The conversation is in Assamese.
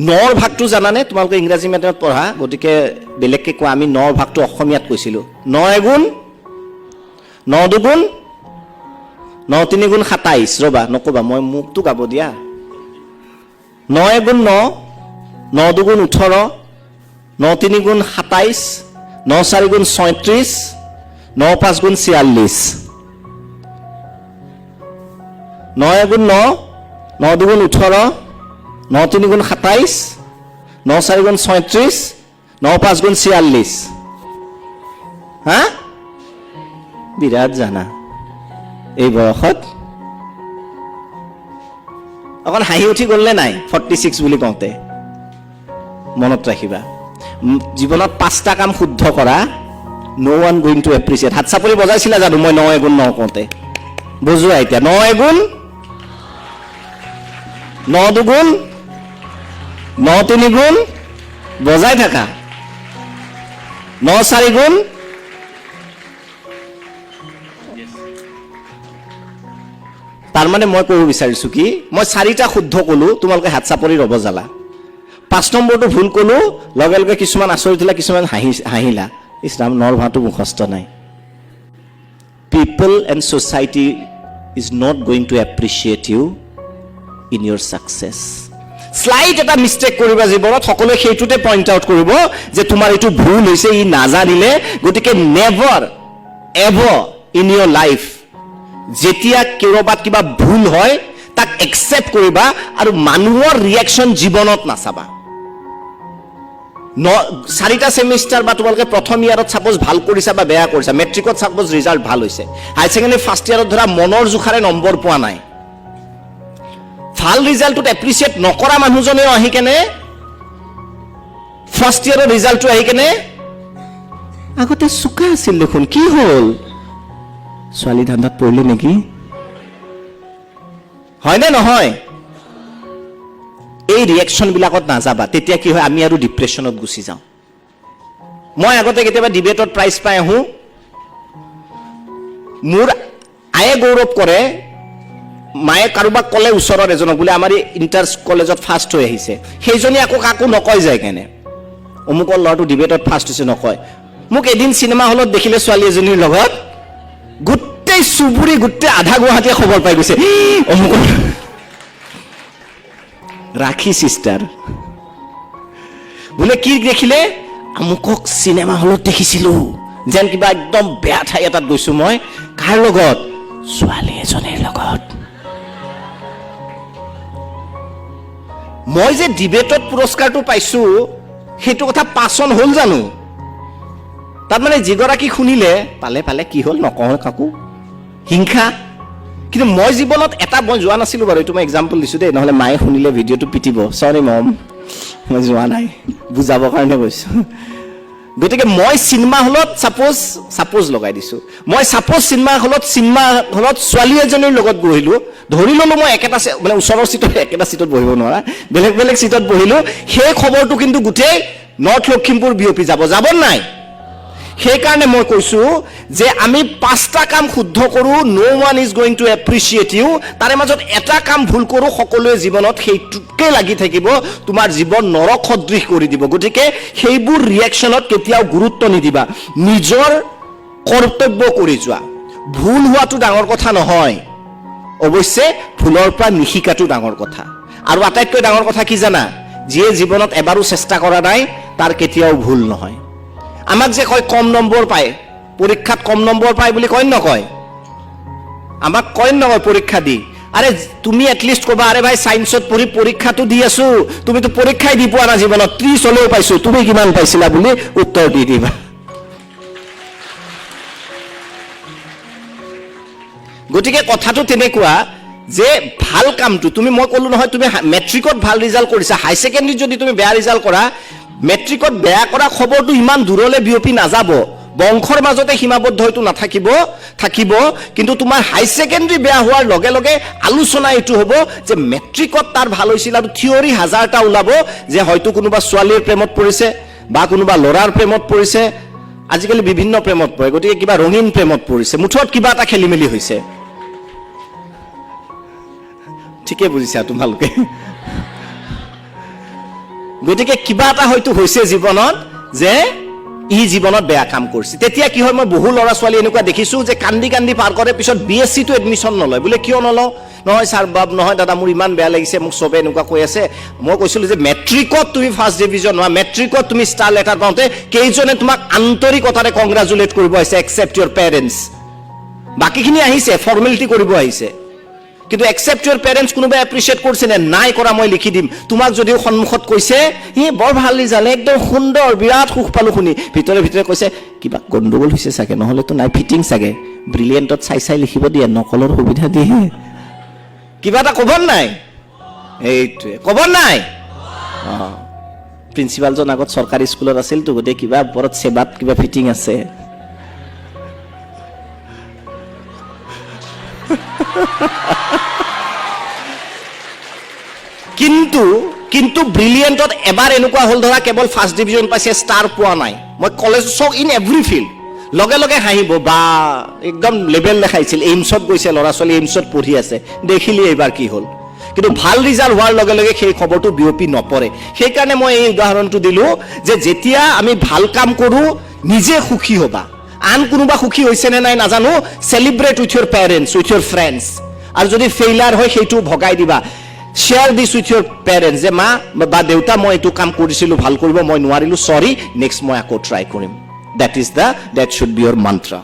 নৰ ভাগটো জানানে তোমালোকে ইংৰাজী মিডিয়ামত পঢ়া গতিকে বেলেগকে কোৱা আমি নৰ ভাগটো অসমীয়াত কৈছিলোঁ 9 এগুণ 9 দুগুণ 9 তিনিগুণ 27 ৰবা নকবা মই মুখটো গাব দিয়া 9 এগুণ 9 9 দুগুণ 18 9 তিনিগুণ 27 9 চাৰিগুণ 36 9 পাঁচগুণ 46 9 এগুণ 9 9 দুগুণ 18 9 তিনিগুণ 27 9 চাৰিগুণ 36 9 পাঁচগুণ 46 হা বিৰাট জানা এই বয়সত অকণ হাঁহি উঠি গ'লনে নাই 46 বুলি কওঁতে মনত ৰাখিবা জীৱনত 5টা কাম শুদ্ধ কৰা নো ওৱান গোইং টু এপ্ৰিচিয়েট হাত চাপৰি বজাইছিলা জানো মই 9 এগুণ 9 কওঁতে বুজোৱা এতিয়া 9 এগুণ 9 দুগুণ 9 তিনিগুণ বজাই থাকা 9 চাৰিগুণ তাৰমানে মই ক'ব বিচাৰিছোঁ কি মই 4টা শুদ্ধ ক'লো তোমালোকে হাত চাপৰি ৰ'ব জ্বালা 5 নম্বৰটো ভুল ক'লো লগে লগে কিছুমান আচৰিত হ'লা কিছুমান হাঁহিলা ইছৰাম নৰ ভাটো মুখস্থ নাই people and society is not going to appreciate you in your success slide এটা মিষ্টেক কৰিবা জীৱনত সকলোৱে সেইটোতে পইণ্ট আউট কৰিব যে তোমাৰ এইটো ভুল হৈছে ই নাজানিলে গতিকে never ever in your life যেতিয়া ক'ৰবাত কিবা ভুল হয় তাক একচেপ্ট কৰিবা আৰু মানুহৰ ৰিয়েকশ্যন জীৱনত নাচাবা 4টা সেমিষ্টাৰ বা তোমালোকে প্ৰথম ইয়াৰত ছাপোজ ভাল কৰিছা বা বেয়া কৰিছা মেট্ৰিকত ছাপোজ ৰিজাল্ট ভাল হৈছে হাই ছেকেণ্ডেৰী ফাৰ্ষ্ট ইয়াৰত ধৰা মনৰ জোখাৰে নম্বৰ পোৱা নাই ভাল ৰিজাল্টটোত এপ্ৰিচিয়েট নকৰা মানুহজনেও আহি কেনে ফাৰ্ষ্ট ইয়াৰৰ ৰিজাল্টটো আহি কেনে আগতে চোকা আছিল দেখোন কি হ'ল ছোৱালী ধান্দাত পৰিলে নেকি হয়নে নহয় এই ৰিয়েকশ্যন বিলাকত নাযাবা তেতিয়া কি হয় আমি আৰু ডিপ্ৰেশ্যনত গুচি যাওঁ মই আগতে কেতিয়াবা ডিবেটত প্ৰাইজ পাই আহোঁ মোৰ আয়ে গৌৰৱ কৰে মায়ে কাৰোবাক ক'লে ওচৰৰ এজনক বোলে আমাৰ ইণ্টাৰ কলেজত ফাৰ্ষ্ট হৈ আহিছে সেইজনী আকৌ কাকো নকয় যায় কেনে অমুকৰ ল'ৰাটো ডিবেটত ফাৰ্ষ্ট হৈছে নকয় মোক এদিন চিনেমা হলত দেখিলে ছোৱালী এজনীৰ লগত গোটেই চুবুৰী গোটেই আধা গুৱাহাটীয়ে খবৰ পাই গৈছে অমুকৰ ৰাখি চিষ্টাৰ বোলে কি দেখিলে আমুকক চিনেমা হলত দেখিছিলো যেন কিবা একদম বেয়া ঠাই এটাত গৈছো মই কাৰ লগত ছোৱালী এজনীৰ লগত মই যে ডিবেটত পুৰস্কাৰটো পাইছো সেইটো কথা পাচন হ'ল জানো তাত মানে যিগৰাকী শুনিলে পালে পালে কি হ'ল নকওঁ কাকো হিংসা কিন্তু মই জীৱনত এটা মই যোৱা নাছিলো বাৰু এইটো মই এক্সাম্পল দিছো দেই নহ'লে মায়ে শুনিলে ভিডিঅ'টো পিটিব চৰি মম মই যোৱা নাই বুজাবৰ কাৰণে গৈছো গতিকে মই চিনেমা হলত ছাপোজ লগাই দিছো মই চিনেমা হলত ছোৱালী এজনীৰ লগত বহিলো ধৰি ল'লো মই একেটা মানে ওচৰৰ চিটত একেটা চিটত বহিব নোৱাৰা বেলেগ বেলেগ চিটত বহিলো সেই খবৰটো কিন্তু গোটেই নৰ্থ লখিমপুৰ বিয়পি যাব নাই সেইকাৰণে মই কৈছো যে আমি 5টা কাম শুদ্ধ কৰো no one is going to appreciate you তাৰে মাজত এটা কাম ভুল কৰো সকলোৱে জীৱনত সেইটোকে লাগি থাকিব তোমাৰ জীৱন নৰক সদৃশ কৰি দিব গতিকে সেইবোৰ ৰিয়েকশ্যনত কেতিয়াও গুৰুত্ব নিদিবা নিজৰ কৰ্তব্য কৰি যোৱা ভুল হোৱাটো ডাঙৰ কথা নহয় অৱশ্যে ভুলৰ পৰা নিশিকাটো ডাঙৰ কথা আৰু আটাইতকৈ ডাঙৰ কথা কি জানা যিয়ে জীৱনত এবাৰো চেষ্টা কৰা নাই তাৰ কেতিয়াও ভুল নহয় আমাক যে কয় কম নম্বৰ পায় পৰীক্ষাত কম নম্বৰ পায় বুলি কয় নকয় আমাক কয় নকয় পৰীক্ষা দি আৰে তুমি এটলিষ্ট ক'বা আৰে ভাই সায়েন্সত পঢ়ি পৰীক্ষাটো দি আছো তুমিতো পৰীক্ষাই দি পোৱা না জীৱনত 30 হ'লেও পাইছো তুমি কিমান পাইছিলা বুলি উত্তৰ দি দিবা গতিকে কথাটো তেনেকুৱা যে ভাল কামটো তুমি মই ক'লো নহয় তুমি মেট্ৰিকত ভাল ৰিজাল্ট কৰিছা হাই ছেকেণ্ডেৰীত যদি তুমি বেয়া ৰিজাল্ট কৰা মেট্ৰিকত বেয়া কৰা খবৰটো ইমান দূৰলৈ বিয়পি নাযাব বংশৰ মাজতে সীমাবদ্ধ হয়তো থাকিব কিন্তু তোমাৰ হাই ছেকেণ্ডেৰী বেয়া হোৱাৰ লগে লগে আলোচনা এইটো হ'ব যে মেট্ৰিকত তাৰ ভাল হৈছিল আৰু থিয়ৰী হাজাৰটা ওলাব যে হয়তো কোনোবা ছোৱালীৰ প্ৰেমত পৰিছে বা কোনোবা ল'ৰাৰ প্ৰেমত পৰিছে আজিকালি বিভিন্ন প্ৰেমত পৰে গতিকে কিবা ৰঙীন প্ৰেমত পৰিছে মুঠত কিবা এটা খেলি মেলি হৈছে ঠিকে বুজিছা তোমালোকে গতিকে কিবা এটা হয়তো হৈছে জীৱনত যে ই জীৱনত বেয়া কাম কৰিছে তেতিয়া কি হয় মই বহু ল'ৰা ছোৱালী এনেকুৱা দেখিছো যে কান্দি কান্দি পাৰ কৰে পিছত BSc টো এডমিশ্যন নলয় বোলে কিয় নলওঁ নহয় ছাৰ বাব নহয় দাদা মোৰ ইমান বেয়া লাগিছে মোক চবে এনেকুৱা কৈ আছে মই কৈছিলো যে মেট্ৰিকত তুমি ফাৰ্ষ্ট ডিভিজন হোৱা মেট্ৰিকত তুমি ষ্টাৰ লেটাৰ পাওঁতে কেইজনে তোমাক আন্তৰিকতাৰে কংগ্ৰেচুলেট কৰিব আহিছে এক্সেপ্ট ইউৰ পেৰেণ্টছ বাকীখিনি আহিছে ফৰ্মেলিটি কৰিব আহিছে কিন্তু এক্সেপ্ট ইউৰ পেৰেণ্টছ কোনোবাই এপ্ৰিচিয়েট কৰিছে নে নাই কৰা মই লিখি দিম তোমাক যদিও সন্মুখত কৈছে ই বৰ ভাল ৰিজাল্ট একদম সুন্দৰ বিৰাট সুখ পালো শুনি ভিতৰে ভিতৰে কৈছে কিবা গণ্ডগোল হৈছে চাগে নহ'লেতো নাই ফিটিং চাগে ব্ৰিলিয়েণ্টত চাই লিখিব দিয়ে নকলৰ সুবিধা দিয়ে কিবা এটা ক'ব নাই এইটোৱে ক'ব নাই প্ৰিন্সিপালজন আগত চৰকাৰী স্কুলত আছিলতো গতিকে কিবা ওপৰত সেৱাত কিবা ফিটিং আছে কিন্তু ব্ৰিলিয়েণ্টত এবাৰ এনেকুৱা হ'ল ধৰা কেৱল ফাৰ্ষ্ট ডিভিজন পাইছে ষ্টাৰ পোৱা নাই মই কলেজ চক ইন এভৰি ফিল্ড লগে লগে হাঁহিব বা একদম লেভেল দেখাইছিল এইমছত গৈছে ল'ৰা ছোৱালী এইমছত পঢ়ি আছে দেখিলি এইবাৰ কি হ'ল কিন্তু ভাল ৰিজাল্ট হোৱাৰ লগে লগে সেই খবৰটো বিয়পি নপৰে সেইকাৰণে মই এই উদাহৰণটো দিলো যে যেতিয়া আমি ভাল কাম কৰোঁ নিজে সুখী হ'বা আন কোনোবা সুখী হৈছে নে নাই নাজানো celebrate with Euro parents with Euro friends আৰু যদি ফেইলাৰ হয় সেইটো ভগাই দিবা share this with Euro parents যে মা বা দেউতা মই এইটো কাম কৰিছিলোঁ ভাল কৰিব মই নোৱাৰিলোঁ চৰি নেক্সট মই আকৌ ট্ৰাই কৰিম that should be your mantra.